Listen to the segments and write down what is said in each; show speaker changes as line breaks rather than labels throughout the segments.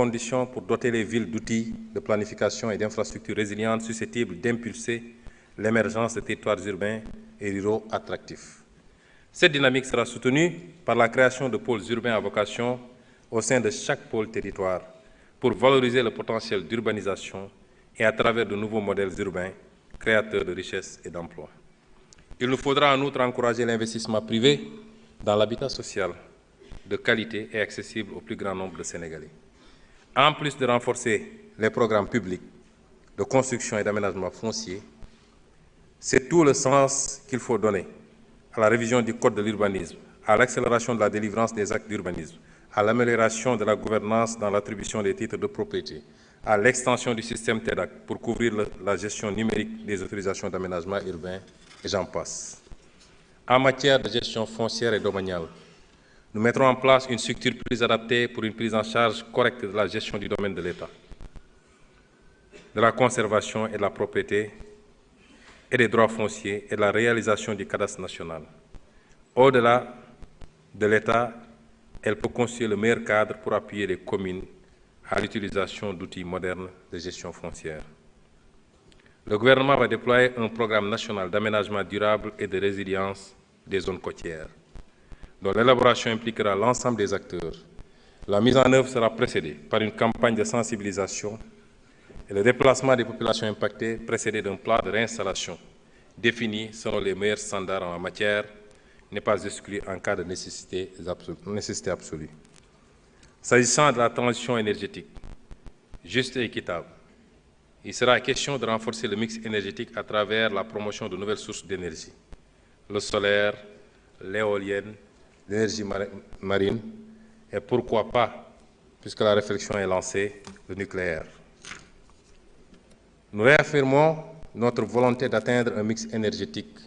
conditions pour doter les villes d'outils de planification et d'infrastructures résilientes susceptibles d'impulser l'émergence de territoires urbains et ruraux attractifs. Cette dynamique sera soutenue par la création de pôles urbains à vocation au sein de chaque pôle territoire pour valoriser le potentiel d'urbanisation et à travers de nouveaux modèles urbains créateurs de richesses et d'emplois. Il nous faudra en outre encourager l'investissement privé dans l'habitat social de qualité et accessible au plus grand nombre de Sénégalais. En plus de renforcer les programmes publics de construction et d'aménagement foncier, c'est tout le sens qu'il faut donner à la révision du Code de l'urbanisme, à l'accélération de la délivrance des actes d'urbanisme, à l'amélioration de la gouvernance dans l'attribution des titres de propriété, à l'extension du système TEDAC pour couvrir la gestion numérique des autorisations d'aménagement urbain, et j'en passe. En matière de gestion foncière et domaniale, nous mettrons en place une structure plus adaptée pour une prise en charge correcte de la gestion du domaine de l'État, de la conservation et de la propriété et des droits fonciers et de la réalisation du cadastre national. Au-delà de l'État, elle peut constituer le meilleur cadre pour appuyer les communes à l'utilisation d'outils modernes de gestion foncière. Le gouvernement va déployer un programme national d'aménagement durable et de résilience des zones côtières, dont l'élaboration impliquera l'ensemble des acteurs. La mise en œuvre sera précédée par une campagne de sensibilisation et le déplacement des populations impactées précédé d'un plan de réinstallation défini selon les meilleurs standards en matière n'est pas exclu en cas de nécessité absolue. S'agissant de la transition énergétique, juste et équitable, il sera question de renforcer le mix énergétique à travers la promotion de nouvelles sources d'énergie, le solaire, l'éolienne, l'énergie marine et pourquoi pas, puisque la réflexion est lancée, le nucléaire. Nous réaffirmons notre volonté d'atteindre un mix énergétique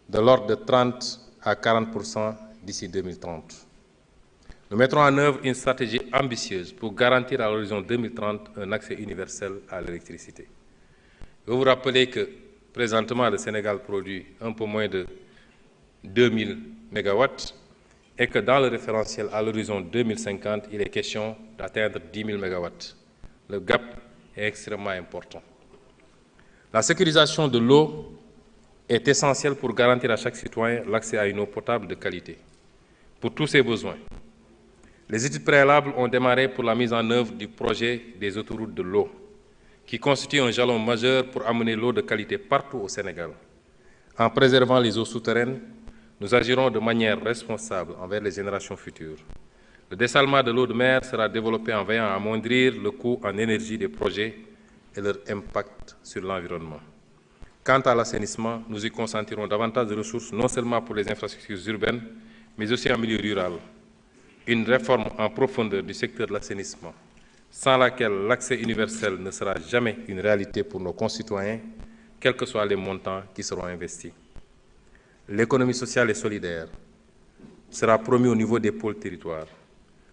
de l'ordre de 30 à 40% d'ici 2030. Nous mettrons en œuvre une stratégie ambitieuse pour garantir à l'horizon 2030 un accès universel à l'électricité. Je veux vous rappeler que présentement le Sénégal produit un peu moins de 2000 MW et que dans le référentiel à l'horizon 2050, il est question d'atteindre 10 000 MW. Le gap est extrêmement important. La sécurisation de l'eau est essentielle pour garantir à chaque citoyen l'accès à une eau potable de qualité pour tous ses besoins. Les études préalables ont démarré pour la mise en œuvre du projet des autoroutes de l'eau, qui constitue un jalon majeur pour amener l'eau de qualité partout au Sénégal. En préservant les eaux souterraines, nous agirons de manière responsable envers les générations futures. Le dessalement de l'eau de mer sera développé en veillant à amoindrir le coût en énergie des projets et leur impact sur l'environnement. Quant à l'assainissement, nous y consentirons davantage de ressources, non seulement pour les infrastructures urbaines, mais aussi en milieu rural. Une réforme en profondeur du secteur de l'assainissement, sans laquelle l'accès universel ne sera jamais une réalité pour nos concitoyens, quels que soient les montants qui seront investis. L'économie sociale et solidaire sera promue au niveau des pôles territoires.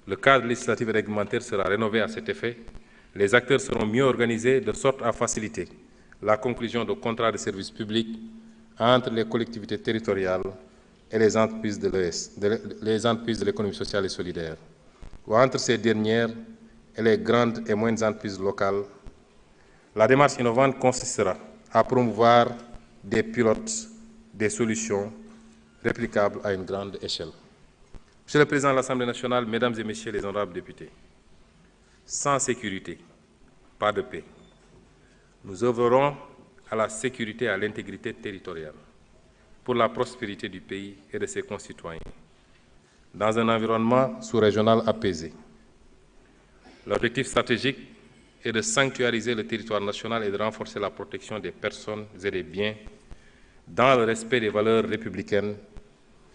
Le cadre législatif et réglementaire sera rénové à cet effet. Les acteurs seront mieux organisés de sorte à faciliter la conclusion de contrats de services publics entre les collectivités territoriales et les entreprises de l'économie sociale et solidaire, ou entre ces dernières et les grandes et moyennes entreprises locales. La démarche innovante consistera à promouvoir des pilotes, des solutions réplicables à une grande échelle. Monsieur le Président de l'Assemblée nationale, Mesdames et Messieurs les honorables députés, sans sécurité, pas de paix. Nous œuvrerons à la sécurité et à l'intégrité territoriale pour la prospérité du pays et de ses concitoyens, dans un environnement sous-régional apaisé. L'objectif stratégique est de sanctuariser le territoire national et de renforcer la protection des personnes et des biens dans le respect des valeurs républicaines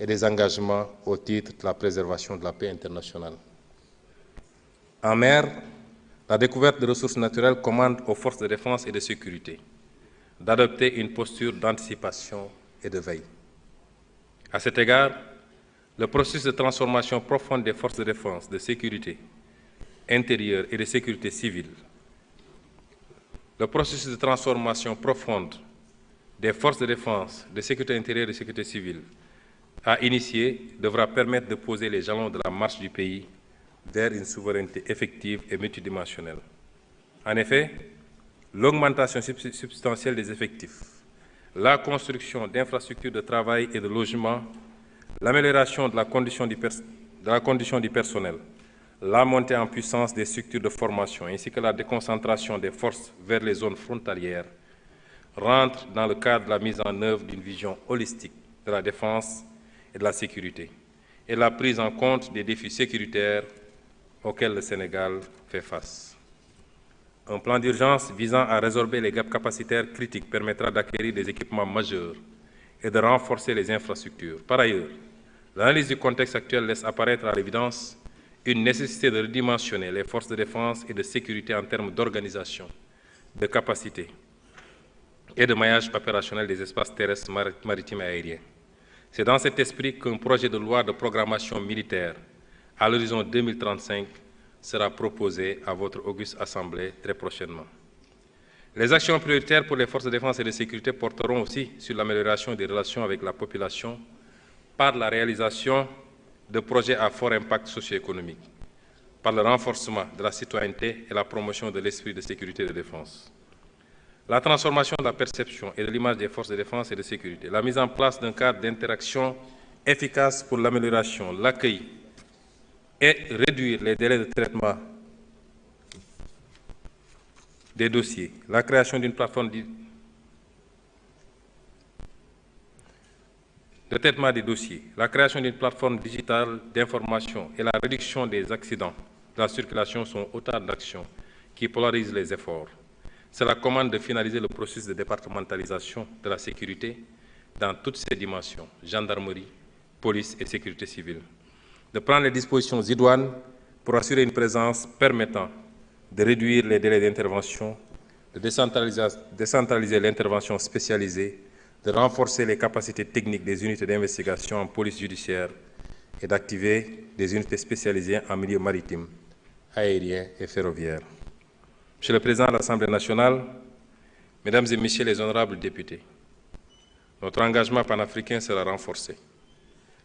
et des engagements au titre de la préservation de la paix internationale. En mer, la découverte de ressources naturelles commande aux forces de défense et de sécurité d'adopter une posture d'anticipation et de veille. À cet égard, le processus de transformation profonde des forces de défense, de sécurité intérieure et de sécurité civile, le processus de transformation profonde des forces de défense, de sécurité intérieure et de sécurité civile à initier devra permettre de poser les jalons de la marche du pays vers une souveraineté effective et multidimensionnelle. En effet, l'augmentation substantielle des effectifs, la construction d'infrastructures de travail et de logement, l'amélioration de la condition du personnel, la montée en puissance des structures de formation ainsi que la déconcentration des forces vers les zones frontalières rentrent dans le cadre de la mise en œuvre d'une vision holistique de la défense et de la sécurité et la prise en compte des défis sécuritaires auxquels le Sénégal fait face. Un plan d'urgence visant à résorber les gaps capacitaires critiques permettra d'acquérir des équipements majeurs et de renforcer les infrastructures. Par ailleurs, l'analyse du contexte actuel laisse apparaître à l'évidence une nécessité de redimensionner les forces de défense et de sécurité en termes d'organisation, de capacité et de maillage opérationnel des espaces terrestres, maritimes et aériens. C'est dans cet esprit qu'un projet de loi de programmation militaire à l'horizon 2035 sera proposé à votre auguste Assemblée très prochainement. Les actions prioritaires pour les forces de défense et de sécurité porteront aussi sur l'amélioration des relations avec la population par la réalisation de projets à fort impact socio-économique, par le renforcement de la citoyenneté et la promotion de l'esprit de sécurité et de défense. La transformation de la perception et de l'image des forces de défense et de sécurité, la mise en place d'un cadre d'interaction efficace pour l'amélioration, l'accueil et réduire les délais de traitement des dossiers, la création d'une plateforme de traitement des dossiers, la création d'une plateforme digitale d'information et la réduction des accidents de la circulation sont autant d'actions qui polarisent les efforts. Cela commande de finaliser le processus de départementalisation de la sécurité dans toutes ses dimensions, gendarmerie, police et sécurité civile. De prendre les dispositions idoines pour assurer une présence permettant de réduire les délais d'intervention, de décentraliser l'intervention spécialisée, de renforcer les capacités techniques des unités d'investigation en police judiciaire et d'activer des unités spécialisées en milieu maritime, aérien et ferroviaire. Monsieur le Président de l'Assemblée nationale, Mesdames et Messieurs les honorables députés, notre engagement panafricain sera renforcé.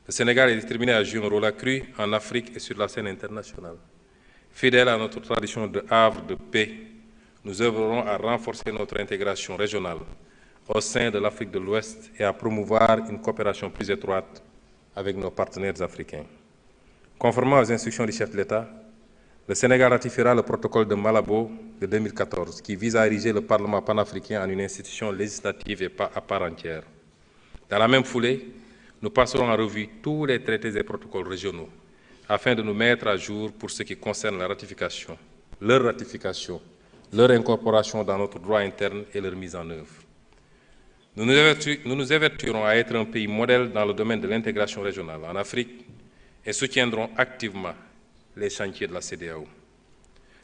Le Sénégal est déterminé à jouer un rôle accru en Afrique et sur la scène internationale. Fidèle à notre tradition de havre de paix, nous œuvrerons à renforcer notre intégration régionale au sein de l'Afrique de l'Ouest et à promouvoir une coopération plus étroite avec nos partenaires africains. Conformément aux instructions du chef de l'État, le Sénégal ratifiera le protocole de Malabo de 2014 qui vise à ériger le Parlement panafricain en une institution législative et à part entière. Dans la même foulée, nous passerons en revue tous les traités et protocoles régionaux afin de nous mettre à jour pour ce qui concerne la ratification, leur incorporation dans notre droit interne et leur mise en œuvre. Nous nous évertuerons à être un pays modèle dans le domaine de l'intégration régionale en Afrique et soutiendrons activement les chantiers de la CEDEAO.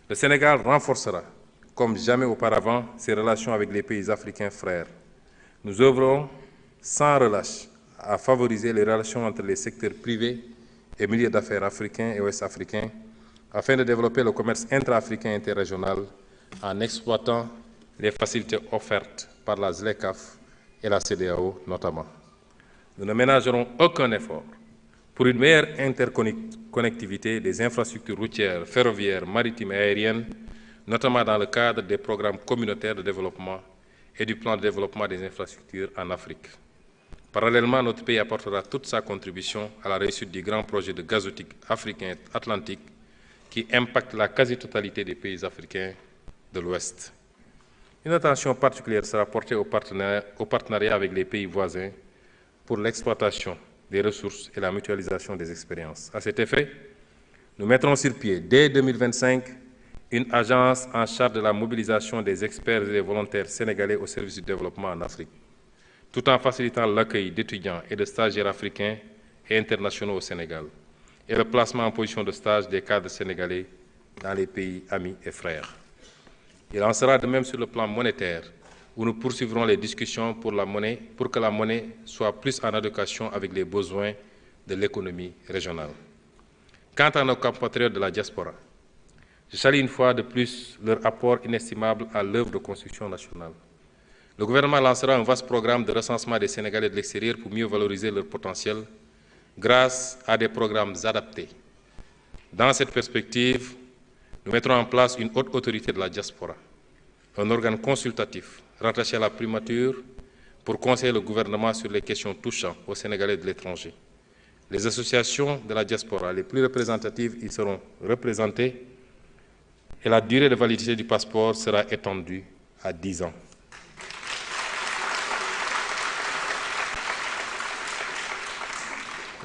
Le Sénégal renforcera, comme jamais auparavant, ses relations avec les pays africains frères. Nous œuvrons sans relâche à favoriser les relations entre les secteurs privés et milieux d'affaires africains et ouest-africains afin de développer le commerce intra-africain et interrégional en exploitant les facilités offertes par la ZLECAf et la CEDEAO notamment. Nous ne ménagerons aucun effort pour une meilleure interconnectivité des infrastructures routières, ferroviaires, maritimes et aériennes, notamment dans le cadre des programmes communautaires de développement et du plan de développement des infrastructures en Afrique. Parallèlement, notre pays apportera toute sa contribution à la réussite du grand projet de gazoduc africain atlantique qui impacte la quasi-totalité des pays africains de l'Ouest. Une attention particulière sera portée au partenariat avec les pays voisins pour l'exploitation des ressources et la mutualisation des expériences. À cet effet, nous mettrons sur pied, dès 2025, une agence en charge de la mobilisation des experts et des volontaires sénégalais au service du développement en Afrique, tout en facilitant l'accueil d'étudiants et de stagiaires africains et internationaux au Sénégal, et le placement en position de stage des cadres sénégalais dans les pays amis et frères. Il en sera de même sur le plan monétaire, où nous poursuivrons les discussions pour que la monnaie soit plus en adéquation avec les besoins de l'économie régionale. Quant à nos compatriotes de la diaspora, je salue une fois de plus leur apport inestimable à l'œuvre de construction nationale. Le gouvernement lancera un vaste programme de recensement des Sénégalais de l'extérieur pour mieux valoriser leur potentiel grâce à des programmes adaptés Dans cette perspective, nous mettrons en place une haute autorité de la diaspora, un organe consultatif rattaché à la primature pour conseiller le gouvernement sur les questions touchant aux Sénégalais de l'étranger. Les associations de la diaspora les plus représentatives y seront représentées et la durée de validité du passeport sera étendue à 10 ans.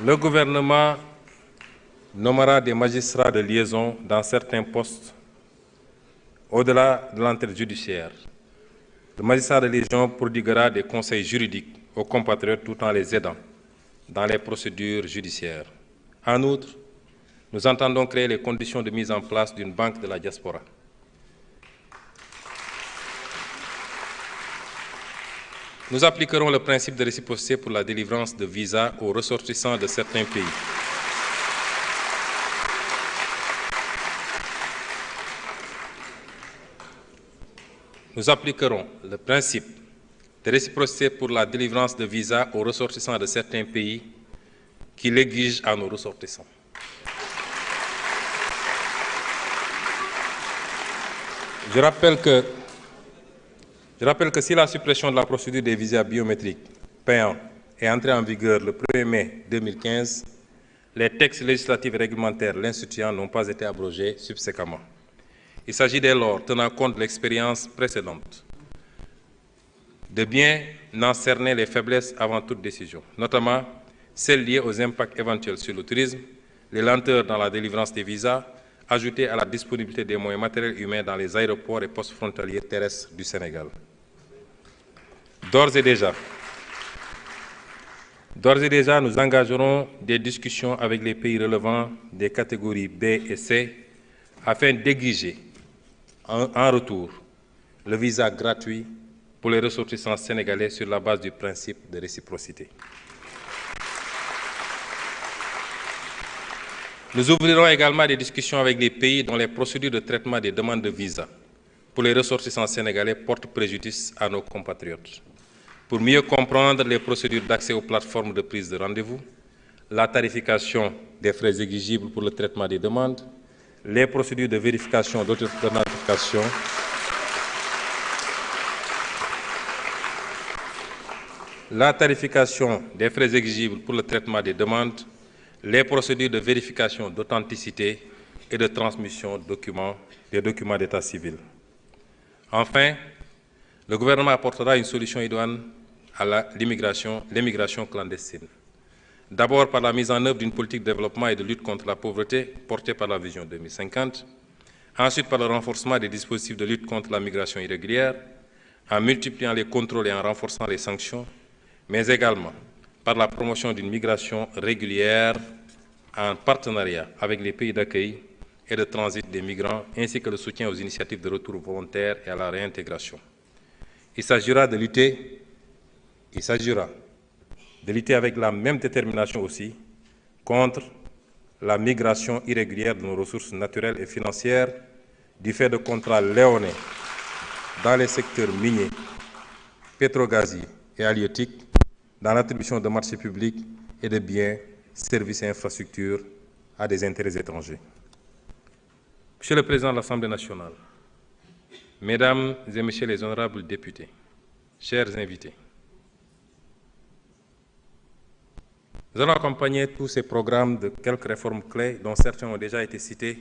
Le gouvernement nommera des magistrats de liaison dans certains postes au-delà de l'entrée judiciaire. Le magistrat de liaison prodiguera des conseils juridiques aux compatriotes tout en les aidant dans les procédures judiciaires. En outre, nous entendons créer les conditions de mise en place d'une banque de la diaspora. Nous appliquerons le principe de réciprocité pour la délivrance de visas aux ressortissants de certains pays. Nous appliquerons le principe de réciprocité pour la délivrance de visas aux ressortissants de certains pays qui l'exigent à nos ressortissants. Je rappelle que si la suppression de la procédure des visas biométriques payants est entrée en vigueur le 1er mai 2015, les textes législatifs et réglementaires l'instituant n'ont pas été abrogés subséquemment. Il s'agit dès lors, tenant compte de l'expérience précédente, de bien en cerner les faiblesses avant toute décision, notamment celles liées aux impacts éventuels sur le tourisme, les lenteurs dans la délivrance des visas, ajoutées à la disponibilité des moyens matériels et humains dans les aéroports et postes frontaliers terrestres du Sénégal. D'ores et déjà, nous engagerons des discussions avec les pays relevant des catégories B et C afin d'exiger en retour le visa gratuit pour les ressortissants sénégalais sur la base du principe de réciprocité. Nous ouvrirons également des discussions avec les pays dont les procédures de traitement des demandes de visa pour les ressortissants sénégalais portent préjudice à nos compatriotes, pour mieux comprendre les procédures d'accès aux plateformes de prise de rendez-vous, la tarification des frais exigibles pour le traitement des demandes, les procédures de vérification d'authentification, la tarification des frais exigibles pour le traitement des demandes, les procédures de vérification d'authenticité et de transmission des documents d'état civil. Enfin, le gouvernement apportera une solution idoine à l'immigration clandestine. D'abord par la mise en œuvre d'une politique de développement et de lutte contre la pauvreté portée par la Vision 2050, ensuite par le renforcement des dispositifs de lutte contre la migration irrégulière, en multipliant les contrôles et en renforçant les sanctions, mais également par la promotion d'une migration régulière en partenariat avec les pays d'accueil et de transit des migrants, ainsi que le soutien aux initiatives de retour volontaire et à la réintégration. Il s'agira de lutter avec la même détermination aussi contre la migration irrégulière de nos ressources naturelles et financières du fait de contrats léonins dans les secteurs miniers, pétrogaziers et halieutiques, dans l'attribution de marchés publics et de biens, services et infrastructures à des intérêts étrangers. Monsieur le Président de l'Assemblée nationale, Mesdames et Messieurs les honorables députés, chers invités, nous allons accompagner tous ces programmes de quelques réformes clés dont certains ont déjà été cités